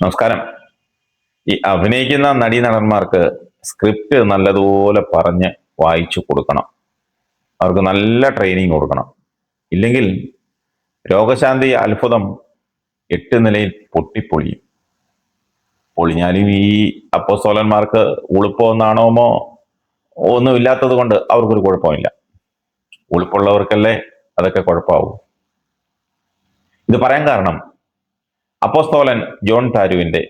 നമസ്കാരം. ഈ അഭിനയിക്കുന്ന നടീനടന്മാർക്ക് സ്ക്രിപ്റ്റ് നല്ലതുപോലെ പറഞ്ഞ് വായിച്ചു കൊടുക്കണം. അവർക്ക് നല്ല ട്രെയിനിങ് കൊടുക്കണം. ഇല്ലെങ്കിൽ രോഗശാന്തി അത്ഭുതം 8 നിലയിൽ പൊട്ടിപ്പൊളിയും. പൊളിഞ്ഞാലും ഈ അപ്പോസ്തലന്മാർക്ക് ഉളുപ്പോ നാണവമോ ഒന്നും ഇല്ലാത്തത് കൊണ്ട് അവർക്കൊരു കുഴപ്പമില്ല. ഉളുപ്പുള്ളവർക്കല്ലേ അതൊക്കെ കുഴപ്പമാവും. ഇത് പറയാൻ കാരണം അപ്പോസ്തലൻ ജോൺ താരുവിന്റെ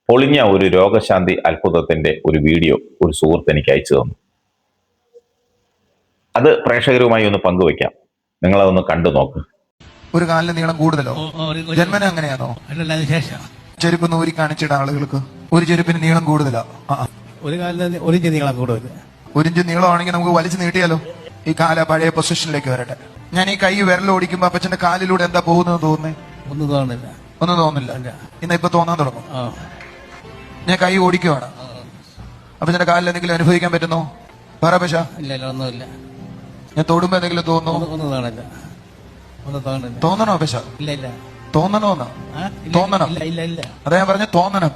പൊളിഞ്ഞ ഒരു രോഗശാന്തി അത്ഭുതത്തിന്റെ ഒരു വീഡിയോ ഒരു സുഹൃത്ത് എനിക്ക് അയച്ചു തന്നു. അത് പ്രേക്ഷകരുമായി ഒന്ന് പങ്കുവെക്കാം. നിങ്ങളതൊന്ന് കണ്ടു നോക്ക്. ഒരു കാലിന് നീളം കൂടുതലോ? ജന്മന അങ്ങനെയാണോ? ചെരുപ്പ് നൂരി കാണിച്ചിട ആളുകൾക്ക് ഒരു ചെരുപ്പിന് നീളം കൂടുതലാ. ഒരു കാലിന് 1 ഇഞ്ച് നീളം കൂടുതൽ. 1 ഇഞ്ച് നീളമാണെങ്കിൽ നമുക്ക് വലിച്ചു നീട്ടിയാലോ? ഈ കാല പഴയ പൊസിഷനിലേക്ക് വരട്ടെ. ഞാൻ ഈ കൈ വിരലോടിക്കുമ്പോ അപ്പച്ചന്റെ കാലിലൂടെ എന്താ പോകുന്നത് തോന്നുന്നേ? ഒന്നും തോന്നില്ല. ഒന്നും തോന്നില്ല. ഇന്ന് ഇപ്പൊ തോന്നാൻ തുടങ്ങും. ഞാൻ കൈ ഓടിക്കുവാണ്, അപ്പച്ചന്റെ കാലിൽ എന്തെങ്കിലും അനുഭവിക്കാൻ പറ്റുന്നോ? പറ പശ. ഇല്ല, ഒന്നുമില്ല. ഞാൻ തൊടുമ്പോ എന്തെങ്കിലും തോന്നുന്നു? ഒന്നും തോന്നില്ല. ഒന്നും തോന്നില്ല. തോന്നണോ പശ? ഇല്ല ഇല്ല. തോന്നണോന്ന്? തോന്നണം. അതാ ഞാൻ പറഞ്ഞ തോന്നണം.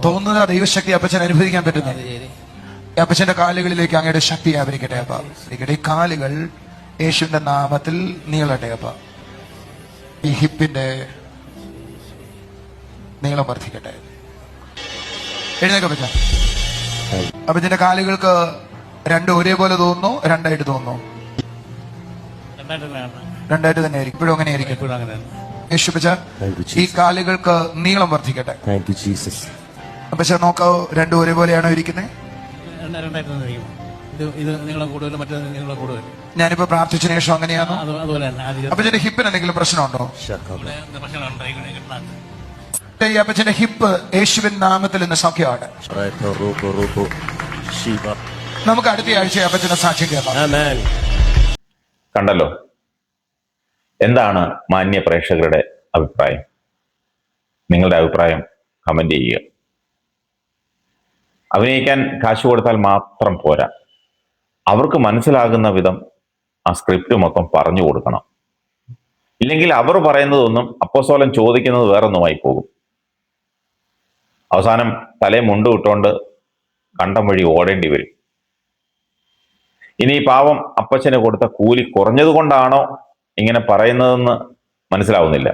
തോന്നുന്നത് ദൈവശക്തി അപ്പച്ചൻ അനുഭവിക്കാൻ പറ്റുന്നത്. അപ്പച്ചന്റെ കാലുകളിലേക്ക് അങ്ങയുടെ ശക്തി വ്യാപരിക്കട്ടെ അപ്പ. ഈ കാലുകൾ യേശുവിന്റെ നാമത്തിൽ നീളട്ടെ അപ്പ. ഈ ഹിപ്പിന്റെ നീളം വർദ്ധിക്കട്ടെ. എഴുന്നേക്ക പറ്റ. അപ്പച്ചന്റെ കാലുകൾക്ക് 2 ഒരേപോലെ തോന്നുന്നു? 2 ആയിട്ട് തോന്നുന്നു? 2 ആയിട്ട് തന്നെ ആയിരിക്കും. ഇപ്പോഴും അങ്ങനെ ആയിരിക്കും. യേശു പച്ച, ഈ കാലുകൾക്ക് നീളം വർദ്ധിക്കട്ടെ. പക്ഷെ നോക്കാ, 2 ഒരേപോലെയാണോ ഇരിക്കുന്നത്? ഞാനിപ്പോ പ്രാർത്ഥിച്ചതിന് ശേഷം അങ്ങനെയാണോ? അപ്പച്ചന്റെ ഹിപ്പിന് എന്തെങ്കിലും പ്രശ്നമുണ്ടോ? ഈ അപ്പച്ചന്റെ ഹിപ്പ് യേശുവിൻ നാമത്തിൽ ഇന്ന് സൗഖ്യമാണ്. നമുക്ക് അടുത്ത ആഴ്ച അപ്പച്ചന്റെ സാക്ഷ്യം കേൾക്കാം. കണ്ടല്ലോ, എന്താണ് മാന്യ പ്രേക്ഷകരുടെ അഭിപ്രായം? നിങ്ങളുടെ അഭിപ്രായം കമന്റ് ചെയ്യുക. അഭിനയിക്കാൻ കാശ് കൊടുത്താൽ മാത്രം പോരാ, അവർക്ക് മനസ്സിലാകുന്ന വിധം ആ സ്ക്രിപ്റ്റ് മൊത്തം പറഞ്ഞു കൊടുക്കണം. ഇല്ലെങ്കിൽ അവർ പറയുന്നതൊന്നും അപ്പോസ്തലൻ ചോദിക്കുന്നത് വേറൊന്നുമായി പോകും. അവസാനം തലേ മുണ്ട് ഇട്ടുകൊണ്ട് കണ്ടം വഴി ഓടേണ്ടി വരും. ഇനി പാവം അപ്പച്ചന് കൊടുത്ത കൂലി കുറഞ്ഞത് കൊണ്ടാണോ ഇങ്ങനെ പറയുന്നതെന്ന് മനസ്സിലാവുന്നില്ല.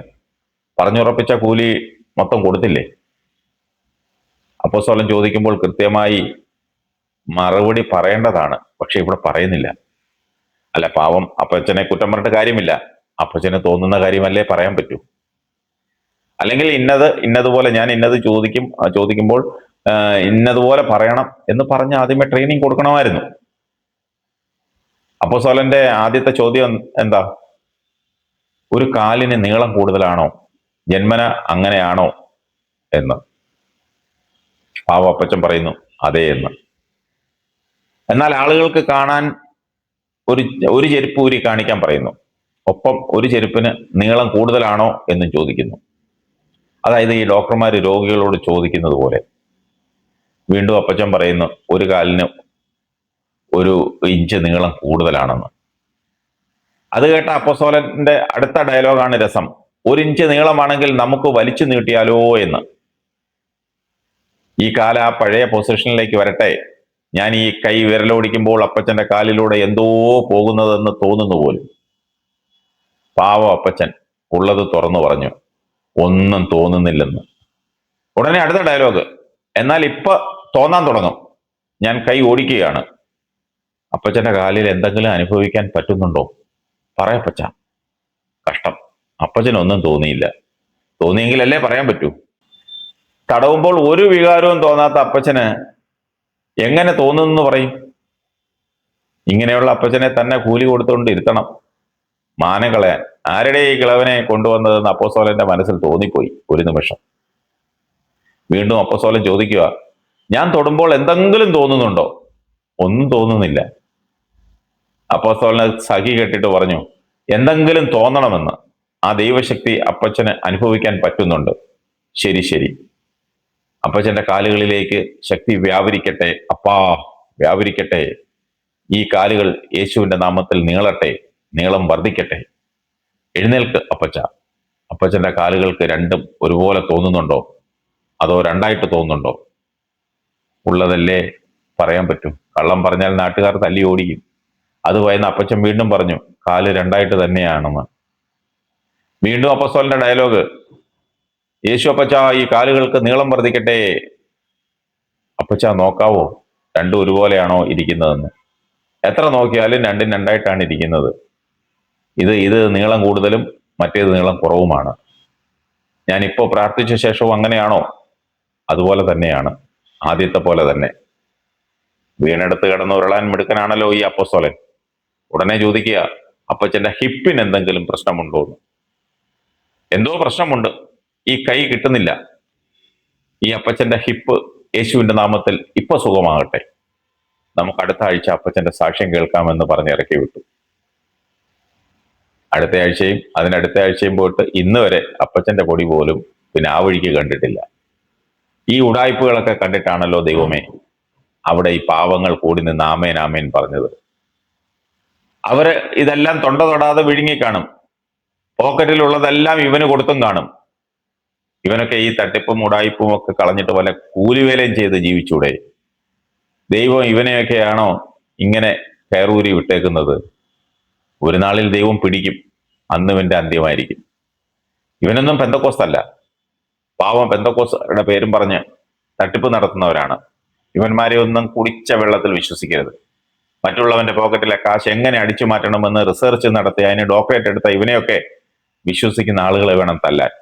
പറഞ്ഞുറപ്പിച്ച കൂലി മൊത്തം കൊടുത്തില്ലേ? അപ്പോസ്തലൻ ചോദിക്കുമ്പോൾ കൃത്യമായി മറുപടി പറയേണ്ടതാണ്, പക്ഷെ ഇവിടെ പറയുന്നില്ല. അല്ല, പാവം അപ്പച്ചനെ കുറ്റം പറഞ്ഞിട്ട് കാര്യമില്ല. അപ്പച്ചന് തോന്നുന്ന കാര്യമല്ലേ പറയാൻ പറ്റൂ. അല്ലെങ്കിൽ ഇന്നതുപോലെ ഞാൻ ഇന്നത് ചോദിക്കുമ്പോൾ ഇന്നതുപോലെ പറയണം എന്ന് പറഞ്ഞ് ആദ്യമേ ട്രെയിനിങ് കൊടുക്കണമായിരുന്നു. അപ്പോസ്തലന്റെ ആദ്യത്തെ ചോദ്യം എന്താ? ഒരു കാലിന് നീളം കൂടുതലാണോ? ജന്മന അങ്ങനെയാണോ എന്ന്. പാവ അപ്പച്ചൻ പറയുന്നു അതേ എന്ന്. എന്നാൽ ആളുകൾക്ക് കാണാൻ ഒരു ചെരുപ്പ് ഊരി കാണിക്കാൻ പറയുന്നു. ഒപ്പം ഒരു ചെരുപ്പിന് നീളം കൂടുതലാണോ എന്നും ചോദിക്കുന്നു. അതായത് ഈ ഡോക്ടർമാർ രോഗികളോട് ചോദിക്കുന്നത് പോലെ. വീണ്ടും അപ്പച്ചൻ പറയുന്നു ഒരു കാലിന് 1 ഇഞ്ച് നീളം കൂടുതലാണെന്ന്. അത് കേട്ട അപ്പോസ്തലന്റെ അടുത്ത ഡയലോഗാണ് രസം. 1 ഇഞ്ച് നീളമാണെങ്കിൽ നമുക്ക് വലിച്ചു നീട്ടിയാലോ എന്ന്. ഈ കാല ആ പഴയ പൊസിഷനിലേക്ക് വരട്ടെ. ഞാൻ ഈ കൈ വിരലോടിക്കുമ്പോൾ അപ്പച്ചന്റെ കാലിലൂടെ എന്തോ പോകുന്നതെന്ന് തോന്നുന്നു പോലും. പാവം അപ്പച്ചൻ ഉള്ളത് തുറന്നു പറഞ്ഞു, ഒന്നും തോന്നുന്നില്ലെന്ന്. ഉടനെ അടുത്ത ഡയലോഗ്, എന്നാൽ ഇപ്പൊ തോന്നാൻ തുടങ്ങും, ഞാൻ കൈ ഓടിക്കുകയാണ്. അപ്പച്ചന്റെ കാലിൽ എന്തെങ്കിലും അനുഭവിക്കാൻ പറ്റുന്നുണ്ടോ? പറയപ്പച്ച. കഷ്ടം, അപ്പച്ചനൊന്നും തോന്നിയില്ല. തോന്നിയെങ്കിലല്ലേ പറയാൻ പറ്റൂ. തടവുമ്പോൾ ഒരു വികാരവും തോന്നാത്ത അപ്പച്ചന് എങ്ങനെ തോന്നുന്നു പറയും? ഇങ്ങനെയുള്ള അപ്പച്ചനെ തന്നെ കൂലി കൊടുത്തുകൊണ്ട് ഇരുത്തണം, മാനം കളയാൻ. ആരുടെ ഈ കിളവനെ കൊണ്ടുവന്നതെന്ന് അപ്പോസ്തലന്റെ മനസ്സിൽ തോന്നിപ്പോയി ഒരു നിമിഷം. വീണ്ടും അപ്പോസ്തലൻ ചോദിക്കുക, ഞാൻ തൊടുമ്പോൾ എന്തെങ്കിലും തോന്നുന്നുണ്ടോ? ഒന്നും തോന്നുന്നില്ല. അപ്പോസ്തലന് സഖി കെട്ടിട്ട് പറഞ്ഞു, എന്തെങ്കിലും തോന്നണമെന്ന്. ആ ദൈവശക്തി അപ്പച്ചന് അനുഭവിക്കാൻ പറ്റുന്നുണ്ട്. ശരി ശരി, അപ്പച്ചന്റെ കാലുകളിലേക്ക് ശക്തി വ്യാപരിക്കട്ടെ അപ്പാ, വ്യാപരിക്കട്ടെ. ഈ കാലുകൾ യേശുവിന്റെ നാമത്തിൽ നീളട്ടെ, നീളം വർദ്ധിക്കട്ടെ. എഴുന്നേൽക്ക് അപ്പച്ച. അപ്പച്ചന്റെ കാലുകൾക്ക് രണ്ടും ഒരുപോലെ തോന്നുന്നുണ്ടോ? അതോ രണ്ടായിട്ട് തോന്നുന്നുണ്ടോ? ഉള്ളതല്ലേ പറയാൻ പറ്റും. കള്ളം പറഞ്ഞാൽ നാട്ടുകാർ തല്ലി ഓടിക്കും. അത് ഭയന്ന് അപ്പച്ചൻ വീണ്ടും പറഞ്ഞു, കാല് രണ്ടായിട്ട് തന്നെയാണെന്ന്. വീണ്ടും അപ്പസ്തോലന്റെ ഡയലോഗ്, യേശു അപ്പച്ച ഈ കാലുകൾക്ക് നീളം വർദ്ധിക്കട്ടെ. അപ്പച്ച നോക്കാവോ രണ്ടും ഒരുപോലെയാണോ ഇരിക്കുന്നതെന്ന്? എത്ര നോക്കിയാലും രണ്ടും രണ്ടായിട്ടാണ് ഇരിക്കുന്നത്. ഇത് നീളം കൂടുതലും മറ്റേത് നീളം കുറവുമാണ്. ഞാനിപ്പോ പ്രാർത്ഥിച്ച ശേഷവും അങ്ങനെയാണോ? അതുപോലെ തന്നെയാണ്, ആദ്യത്തെ പോലെ തന്നെ. വീണെടുത്ത് കിടന്ന് ഉരുളാൻ മിടുക്കനാണല്ലോ ഈ അപ്പസ്തോലൻ. ഉടനെ ചോദിക്കുക, അപ്പച്ചന്റെ ഹിപ്പിന് എന്തെങ്കിലും പ്രശ്നമുണ്ടോ എന്ന്. എന്തോ പ്രശ്നമുണ്ട്, ഈ കൈ കിട്ടുന്നില്ല. ഈ അപ്പച്ചന്റെ ഹിപ്പ് യേശുവിന്റെ നാമത്തിൽ ഇപ്പൊ സുഖമാകട്ടെ. നമുക്ക് അടുത്ത ആഴ്ച അപ്പച്ചന്റെ സാക്ഷ്യം കേൾക്കാമെന്ന് പറഞ്ഞ് ഇറക്കി വിട്ടു. അടുത്ത ആഴ്ചയും അതിനടുത്ത ആഴ്ചയും പോയിട്ട് ഇന്ന് വരെ അപ്പച്ചന്റെ പൊടി പോലും പിന്നെ ആ വഴിക്ക് കണ്ടിട്ടില്ല. ഈ ഉടായ്പകളൊക്കെ കണ്ടിട്ടാണല്ലോ ദൈവമേ അവിടെ ഈ പാവങ്ങൾ കൂടി നിന്ന് ആമേൻ ആമേൻ പറഞ്ഞത്. അവര് ഇതെല്ലാം തൊണ്ട തൊടാതെ വിഴുങ്ങി കാണും. പോക്കറ്റിലുള്ളതെല്ലാം ഇവന് കൊടുത്തും കാണും. ഇവനൊക്കെ ഈ തട്ടിപ്പും ഉടായ്പും ഒക്കെ കളഞ്ഞിട്ട് പോലെ കൂലിവേലയും ചെയ്ത് ജീവിച്ചൂടെ? ദൈവം ഇവനെയൊക്കെയാണോ ഇങ്ങനെ കയറൂരി വിട്ടേക്കുന്നത്? ഒരു നാളിൽ ദൈവം പിടിക്കും, അന്ന് ഇവന്റെ അന്ത്യമായിരിക്കും. ഇവനൊന്നും പെന്തക്കോസ്തല്ല. പാവം പെന്തക്കോസ്തരുടെ പേരും പറഞ്ഞ് തട്ടിപ്പ് നടത്തുന്നവരാണ്. ഇവന്മാരെ ഒന്നും കുടിച്ച വെള്ളത്തിൽ വിശ്വസിക്കരുത്. മറ്റുള്ളവന്റെ പോക്കറ്റിലെ കാശ് എങ്ങനെ അടിച്ചു മാറ്റണമെന്ന് റിസർച്ച് നടത്തി അതിന് ഡോക്ടറേറ്റ് എടുത്ത ഇവനെയൊക്കെ വിശ്വസിക്കുന്ന ആളുകളെ വേണം തല്ലാൻ.